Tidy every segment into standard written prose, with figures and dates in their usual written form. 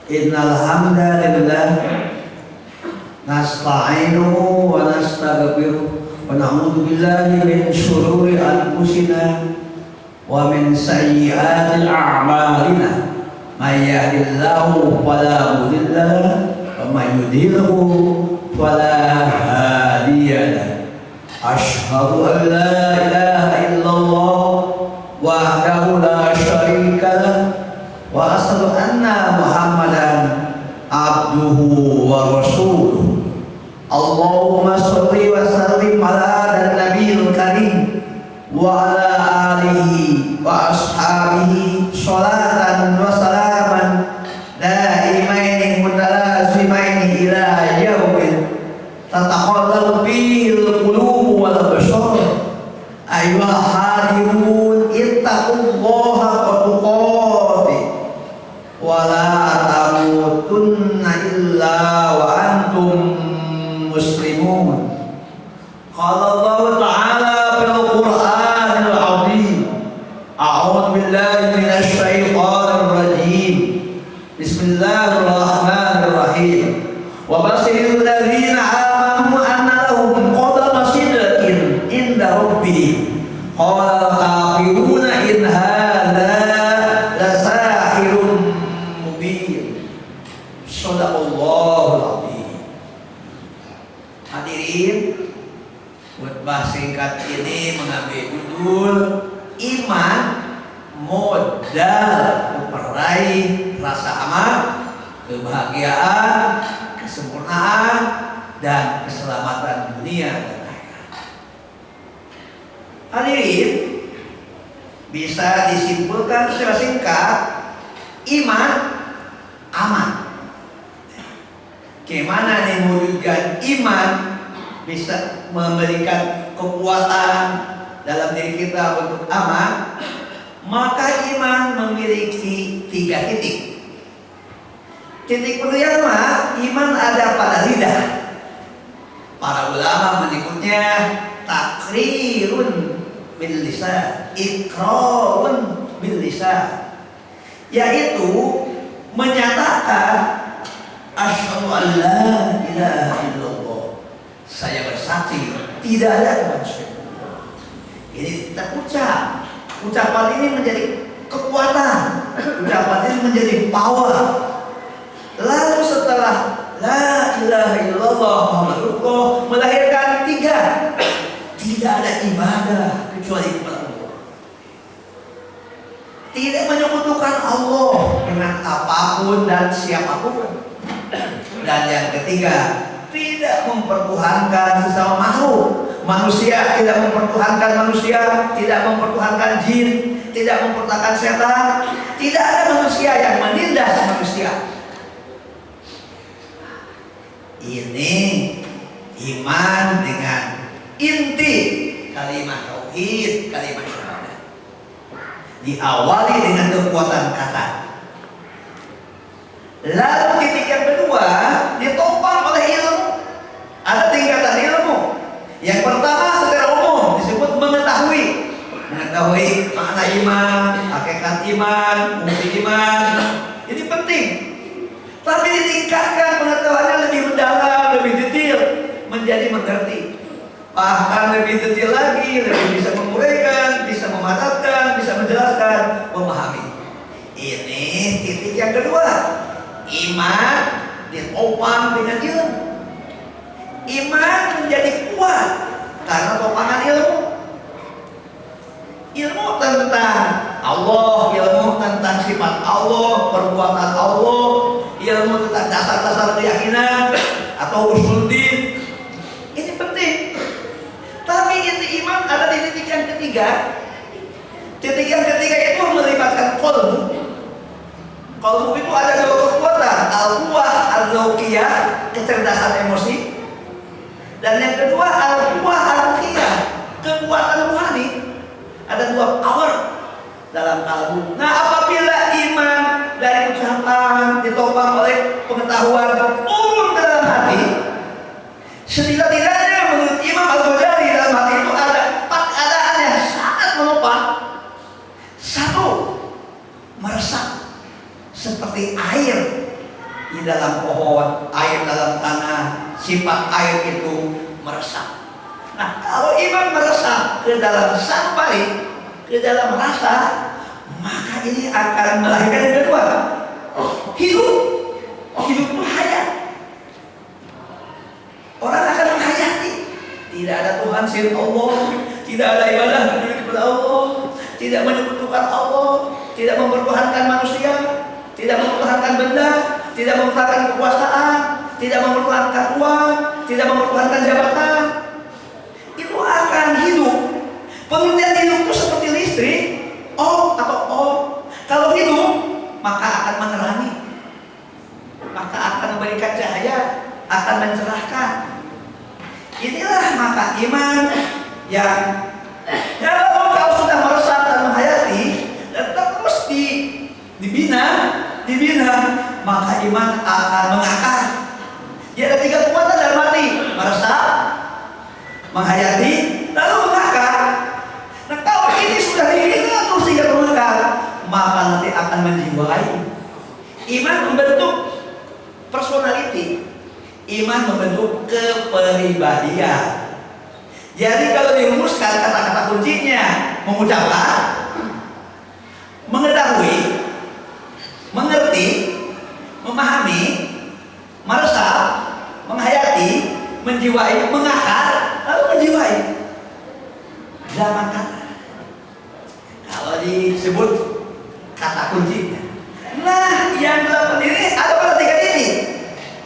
Innal hamdalillah nasta'inuhu wa nastaghfiruh wa na'udzu billahi min shururi anfusina wa min sayyiati a'malina. May yahdihillahu fala mudilla lahu wa may yudlilhu fala hadiya lahu. Asyhadu an la ilaha illallah wahdahu la syarika lahu wa asyhadu anna Muhammadan abduhu wa rasuluh. Allahumma sholli wa sallim ala nabiyil karim wa ala alihi wa ashabihi sholatan wa salaman daimaini mutalazimaini ila yaumin tataqallabu bihil qulub wal absar. Ayyuhal hadirun ittaqullaha haqqa wa la tamutunna illa wa antum muslimun. Qala Allah Ta'ala fil Qur'anil 'azim. A'udzu billahi minasy syaithanir rajim. Bismillahirrahmanirrahim. Wa basyiril ladzina amanu anna lahum qadama sidqin inda rabbihim. Qala al-kafiruna in hadza lasahirun mubin. Shadaqallahul azim. Hadirin, khutbah singkat ini mengambil judul iman modal memperaih rasa aman, kebahagiaan, kesempurnaan, dan keselamatan dunia dan akhirat. Hadirin, bisa disimpulkan secara singkat, iman aman. Gimana nih mewujudkan iman bisa memberikan kekuatan dalam diri kita untuk aman? Maka iman memiliki 3 titik. Titik pertama, iman ada pada lidah. Para ulama menyebutnya takrirun bil lisan, iqrarun bil lisan, yaitu menyatakan asyhadu an la ilaha illallah, saya bersaksi tidak ada manusia. Ini kita ucap. Ucapan ini menjadi kekuatan, ucapan ini menjadi power. Lalu setelah la ilaha illallah Muhammadur Rasulullah melahirkan 3, tidak ada ibadah kecuali kepada Allah. Tidak menyekutukan Allah dengan apapun dan siapapun. Dan yang ketiga, tidak mempertuhankan sesama makhluk. Manusia tidak mempertuhankan manusia, tidak mempertuhankan jin, tidak mempertuhankan setan. Tidak ada manusia yang menindas manusia. Ini iman dengan inti kalimat tauhid, kalimat syahadat. Diawali dengan kekuatan kata. Lalu titik yang kedua ditopang oleh ilmu. Ada tingkatan ilmu. Yang pertama secara umum disebut mengetahui makna iman, hakikat iman, fungsi iman. Ini penting. Tapi ditingkatkan pengetahuannya lebih mendalam, lebih detail, menjadi mengerti. Bahkan lebih detail lagi, lebih bisa menguraikan, bisa memadatkan, bisa menjelaskan, memahami. Ini titik yang kedua. Iman ditopang dengan ilmu. Iman menjadi kuat karena topangan ilmu. Ilmu tentang Allah, ilmu tentang sifat Allah, perbuatan Allah, ilmu tentang dasar-dasar keyakinan atau usuluddin. Ini penting. Tapi inti iman ada di titik yang ketiga. Titik yang ketiga itu melibatkan qalbu. Qalbu itu ada 2 kekuatan, al-quwah al-dzauqiyah, kecerdasan emosi. Dan yang kedua al-quwah al-ruhiyah, kekuatan rohani. Ada 2 power dalam kalbu. Nah, apabila iman dari ucapan ditopang oleh pengetahuan turun dalam hati, setidak-tidaknya menurut Imam Al-Ghazali dalam hati itu ada 4 keadaan yang sangat menopang. 1, meresap seperti air di dalam pohon, air dalam tanah, sifat air itu meresap. Nah, kalau iman meresap ke dalam sampai ke dalam rasa, maka ini akan melahirkan yang kedua, hidup hayat. Orang akan menghayati. Tidak ada Tuhan selain Allah, tidak ada ibadah kepada Allah, tidak menyekutukan Allah, tidak mempertuhankan manusia, tidak mempertuhankan benda, tidak mempertuhankan kekuasaan, tidak mempertuhankan uang, tidak mempertuhankan jabatan. Itu akan hidup. Pengertian hidup itu seperti listrik, on atau off. Kalau hidup, maka akan menerangi, maka akan memberikan cahaya, akan mencerahkan. Inilah maka iman yang kalau sudah meresap dan menghayati dan terus dibina, maka iman akan mengakar. Dia ada 3 kekuatan dalam hati: meresap, menghayati, lalu mengakar. Nah, kalau ini sudah dibina terus tidak mengakar, maka nanti akan menjiwai. Iman membentuk personality, iman membentuk kepribadian. Jadi kalau dirumuskan kata-kata kuncinya: mengucapkan, mengetahui, mengerti, memahami, meresap, menghayati, menjiwai, mengakar, lalu menjiwai. Zaman kata. Kalau disebut kata kuncinya. Nah, yang 8 ini ada pada 3 titik: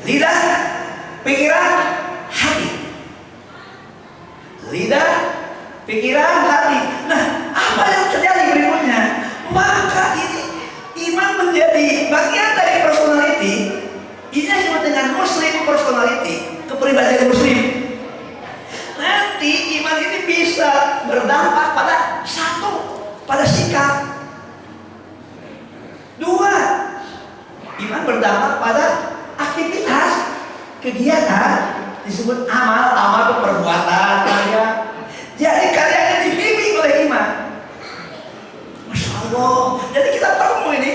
lidah, pikiran, hati. Lidah, pikiran, hati. Nah, apa yang terjadi berikutnya? Maka ini iman menjadi bagian dari personality. Ini disebut dengan Muslim personality, kepribadian Muslim. Nanti iman ini bisa berdampak pada 1, pada sikap. 2, iman berdampak pada aktivitas, kegiatan, disebut amal. Amal itu perbuatan, karya. Jadi karyanya dibimbing oleh iman. Masya Allah. Jadi kita perlu ini.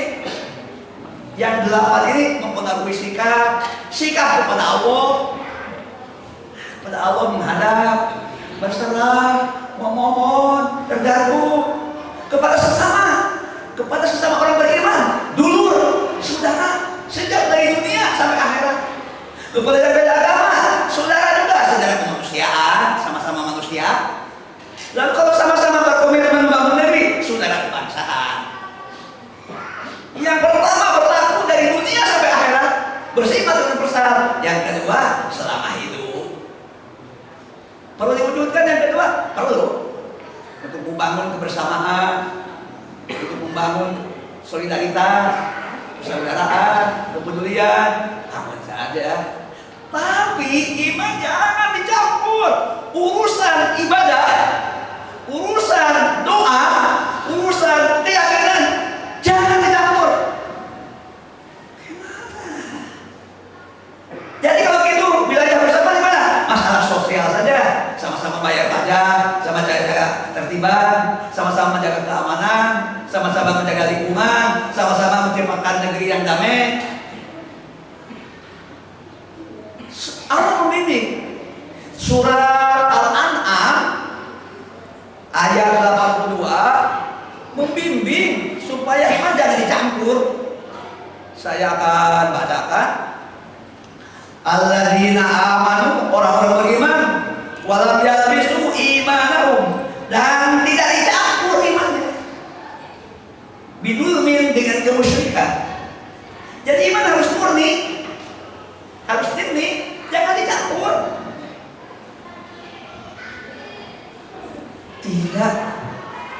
Yang 8 ini mempengaruhi sikap kepada Allah. Kepada Allah menghadap, berserah, memohon, terganggu kepada sesama orang beriman, dulur, saudara, sejak dari dunia sampai akhirat. Kepada yang beda agama, saudara juga, saudara kemanusiaan, sama-sama manusia. Lalu kalau sama-sama berkomitmen membangun negeri, saudara kebangsaan. Yang pertama berlaku dari dunia sampai akhirat, bersifat universal. Yang kedua, selama hidup. Perlu diwujudkan yang kedua, perlu untuk membangun kebersamaan, untuk membangun solidaritas, persaudaraan, kepedulian, namun saja. Tapi iman jangan dicampur. Urusan ibadah, urusan doa, urusan keyakinan jangan dicampur. Gimana? Jadi kalau gitu wilayah bersama di mana? Masalah sosial saja, sama-sama bayar pajak, sama jaga ketertiban, sama-sama menjaga keamanan, sama-sama menjaga lingkungan, sama-sama menciptakan negeri yang damai. Allah membimbing. Surah Al-An'am ayat 82 membimbing supaya iman jangan dicampur. Saya akan bacakan. Alladzina amanu, orang-orang beriman, walam yalbisu imanahum, dan tidak dicampur imannya bidulmin, dengan kemusyrikan. Jadi iman harus murni, jangan dicampur. Tidak,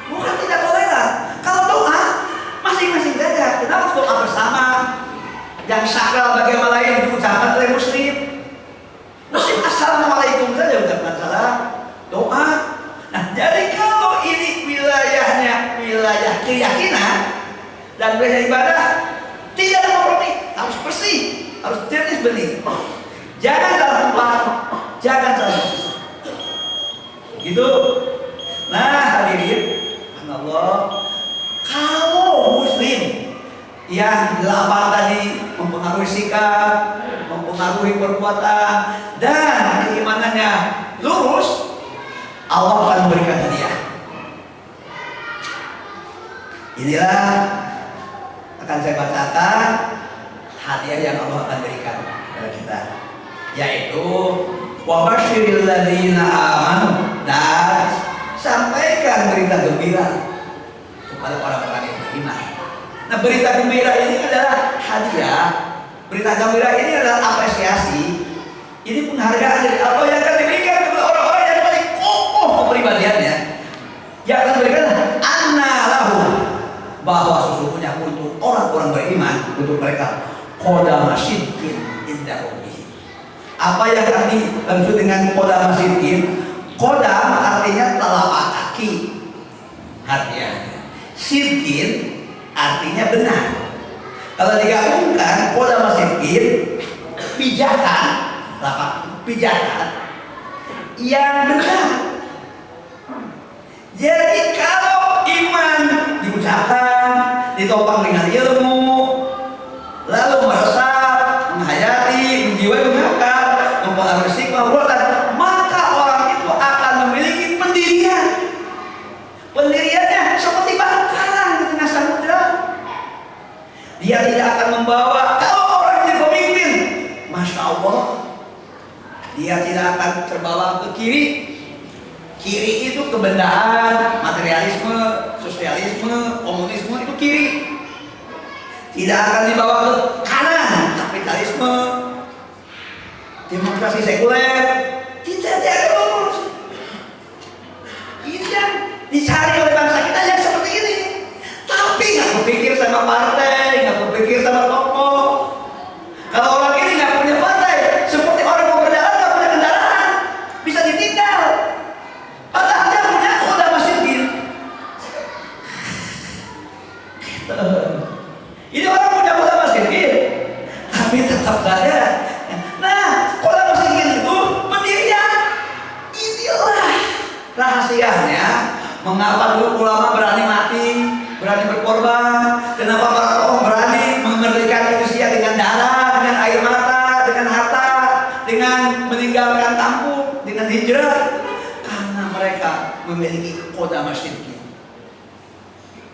bukan tidak toleran. Kalau doa masing-masing saja. Kita harus doa bersama. Yang sakral bagi yang lain diucapkan oleh muslim. Assalamualaikum saja ucapkan salam, doa. Nah, jadi kalau ini wilayahnya wilayah keyakinan dan wilayah ibadah, tidak ada kompromi, harus bersih, harus jernih bening. Jangan salah tempat, jangan salah posisi. Gitu. Nah, hadirin, subhanallah, kalau muslim yang 8 tadi mempengaruhi sikap, mempengaruhi perbuatan, dan keimanannya lurus, Allah akan memberikan hadiah. Inilah akan saya bacakan hadiah yang Allah akan berikan kepada kita, yaitu wa basyiril ladzina amanu, dan sampaikan berita gembira kepada orang-orang yang beriman. Nah, berita gembira ini adalah hadiah. Berita gembira ini adalah apresiasi. Ini penghargaan dari Allah yang akan diberikan kepada orang-orang yang paling kokoh kepribadiannya. Yang akan diberikan anna lahu, bahwa sesungguhnya untuk orang-orang beriman, untuk mereka qadama sidqin inda rabbih. Apa yang dimaksud dengan qadama sidqin? Qadam artinya telapak kaki, artinya sidqin artinya benar. Kalau digabungkan qadama sidqin, pijakan, telapak pijakan yang benar. Jadi kalau iman diucapkan, ditopang dengan ilmu, lalu meresap, menghayati, menjiwai, mengakar, mempengaruhi sikap perbuatan, maka orang itu akan memiliki pendirian. Pendiriannya seperti batu karang di tengah samudera. Dia tidak akan membawa, kalau orang jadi pemimpin, Masya Allah, dia tidak akan terbawa ke kiri. Kiri itu kebendaan, materialisme, sosialisme, komunisme, itu kiri. Tidak akan dibawa ke kanan, kapitalisme, demokrasi sekuler. Tidak ada lurus. Ini yang dicari oleh bangsa kita yang seperti ini. Tapi nggak berpikir sama partai, nggak berpikir sama tokoh. Kalau orang ini nggak punya partai, seperti orang mau berjalan nggak punya kendaraan, bisa ditinggal. Padahal dia punya qadama sidqin. Ini orang punya qadama sidqin, tapi tetap saja. Nah, qadama sidqin itu pendirian. Inilah rahasianya mengapa dulu ulama berani mati, berani berkorban. Kenapa para tokoh berani memerdekakan Indonesia dengan darah, dengan air mata, dengan harta, dengan meninggalkan kampung, dengan hijrah. Mereka memiliki qadama sidqin.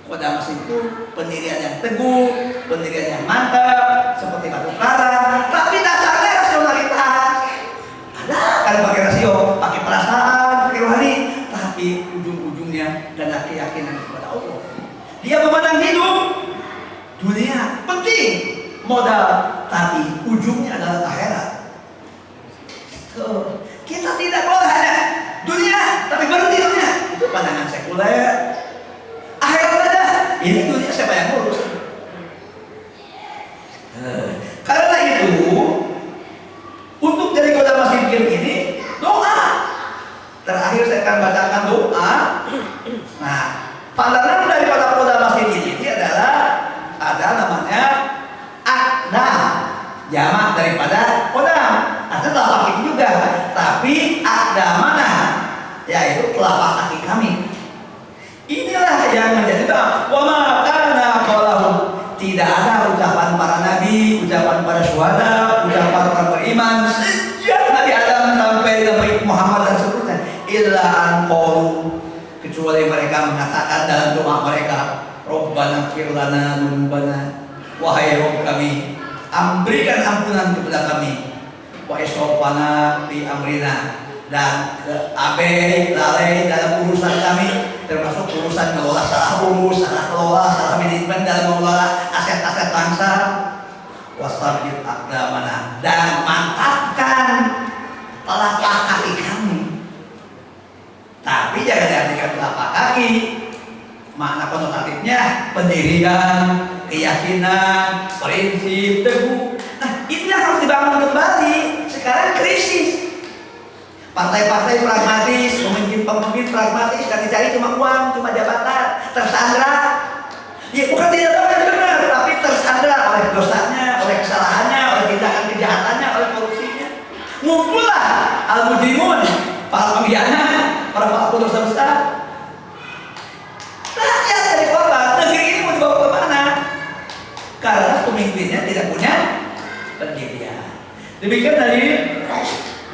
Qadama sidqin pendirian yang teguh, pendirian yang mantap, seperti batu karang, tapi dasarnya rasionalitas. Ada kan pakai rasio, pakai perasaan, pakai rohani, tapi ujung-ujungnya adalah keyakinan kepada Allah. Dia memandang hidup dunia penting, modal, tapi ujungnya adalah akhirat. Kita tidak boleh hanya dunia, tapi berhenti dunia. Itu pandangan sekuler. Akhirat saja. Ini dunia siapa yang ngurus? Karena itu, untuk jadi qadama sidqin ini, doa. Terakhir saya akan bacakan doa. Nah, pandangan daripada qadama sidqin ini adalah ada namanya aqdam, jamak daripada qadam. Ada telapak kaki juga, tapi aqdamana, yaitu telapak kaki kami. Inilah yang menjadi doa. Wa ma kana qaulahum, tidak ada ucapan para nabi, ucapan para syuhada, ucapan para beriman sejak Nabi Adam sampai Nabi Muhammad dan seterusnya, illa an qaulu, kecuali mereka mengatakan dalam doa mereka, Rabbana ighfir lana dzunubana, wahai Rabb kami, berikan ampunan kepada kami, wa israfana fi amrina, dan abai lalai dalam urusan kami, termasuk urusan mengelola salah urus, salah kelola, salah manajemen dalam mengelola aset-aset bangsa. Wasabit aqdamana, dan mantapkan telapak kaki kami. Tapi jangan diartikan telapak kaki, makna konotatifnya pendirian, keyakinan, prinsip, teguh. Nah, ini yang harus dibangun kembali. Sekarang krisis. Partai-partai pragmatis, pemimpin pragmatis, dan dicari cuma uang, cuma jabatan, tersandra. Ya bukan tidak tahu yang benar, tapi tersandra oleh dosanya, oleh kesalahannya, oleh tindakan kejahatannya, oleh korupsinya. Ngumpullah al-mujrimun, para pengkhianat, para pelaku dosa besar. Rakyat dari korban, negeri ini mau dibawa kemana? Karena pemimpinnya tidak punya Demikian dari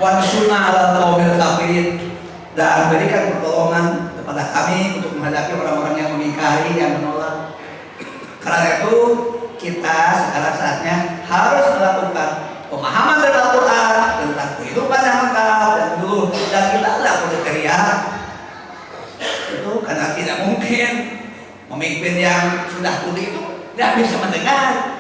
wansurna ala qaumil kafirin, dan berikan pertolongan kepada kami untuk menghadapi orang-orang yang mengingkari, yang menolak. Karena itu kita sekarang saatnya harus melakukan pemahaman dari Al-Quran tentang kehidupan yang lengkap dan dulu, dan kita tidak boleh teriak itu karena tidak mungkin pemimpin yang sudah tuli itu tidak bisa mendengar.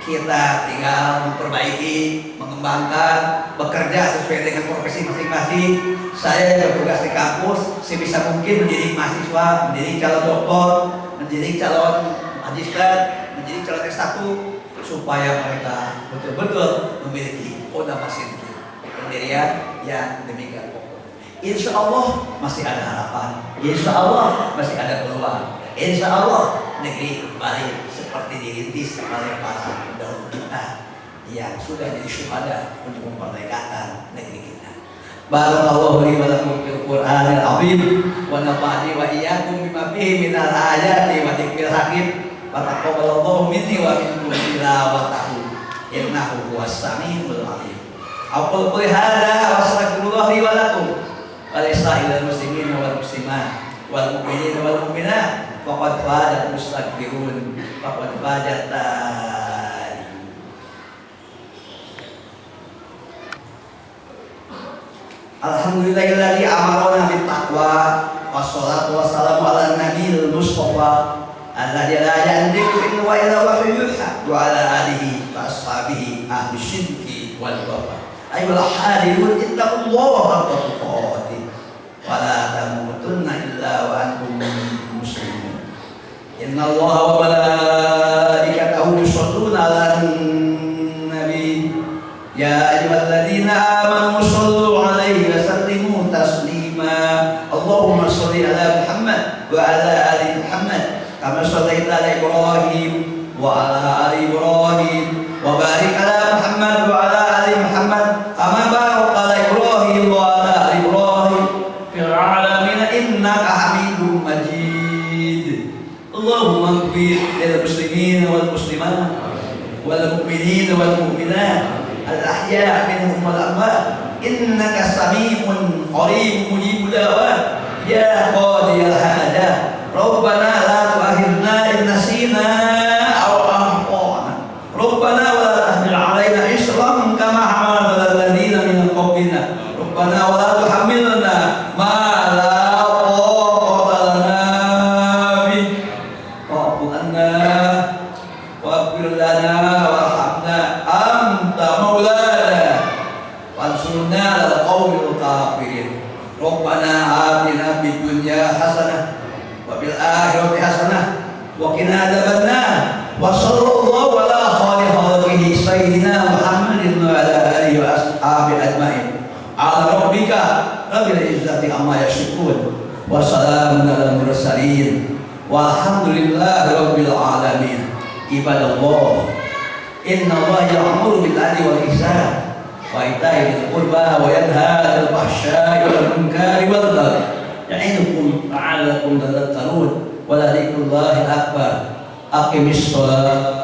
Kita tinggal memperbaiki, mengembangkan, bekerja sesuai dengan profesi masing-masing. Saya bertugas di kampus sebisa mungkin menjadi mahasiswa, menjadi calon doktor, menjadi calon magister, menjadi calon S1, supaya mereka betul-betul memiliki kode masing pendirian yang demikian kokoh. Insya Allah masih ada harapan, insya Allah masih ada peluang, insya Allah negeri kembali seperti dirintis oleh para pendahulu kita yang sudah jadi syuhada untuk memerdekakan negeri kita. Barakallahu li wa lakum fil Qur'anil azim wa nafa'ani wa iyyakum bima fihi minal ayati wa dzikril hakim. Wa taqabbalallahu minni wa minkum tilawatahu innahu huwas samiul alim. Aqul qul hadza wa astaghfirullah li wa lakum wa lisa'ilil muslimin wal muslimat wal mu'minin wal mu'minat. Faqad fadat mustakbirun, faqad fadat taibun. Alhamdulillahilladzi amarona bit taqwa wassalatu wassalamu ala nabiyil mustafa alladzi la yantiqu illa wa ila wahyu yuha wa ala alihi wa ashabihi ahli syirki wal wafa. Ayyuhal hadirun ittaqullaha haqqa tuqatih wa la tamutunna illa wa antum muslimun. Inna Allah wa malaikatahu yusholluna 'alan nabi ya ayyuhalladzina amanu shollu 'alaihi wa sallimu taslima. Allahumma sholli 'ala Muhammad wa 'ala ali Muhammad kama shallaita 'ala Ibrahim wa 'ala ali Ibrahim wa barik 'ala Muhammad wa 'ala ali Muhammad kama barakta 'ala Ibrahim wa 'ala ali Ibrahim fil 'alamin innaka Hamidum Majid. Allahumma ighfir lil muslimin wal muslimat wal mu'minin wal mu'minat al ahya' minhum wal amwat innaka sami'un qaribun mujibud da'wat ya qadiyal hajat. Rabbana la tu'akhidhna in nasina aw akhtana. Rabbana wa la tahmil 'alaina isran kama hamalta 'alal ladzina min qablina. Rabbana wa la tuhammilna ma la Rabbana atina fid dunya hasanah wa fil akhirati hasanah wa qina adzabannar wa sallallahu ala khalqihi sayyidina Muhammadin wa ala alihi wa ashabihi ajmain. Ala rabbika rabbil izzati amma yasifun wa salamun alal mursalin walhamdulillahi rabbil alamin. Ibadallah, inna Allah ya'muru bil 'adli wal ihsan wa ita'i dzil qurba wa yanha 'anil fahsya'i wal munkari wal baghi ya'idukum la'allakum tadhakkarun wa la dzikrullahi akbar. Aqimis shalah.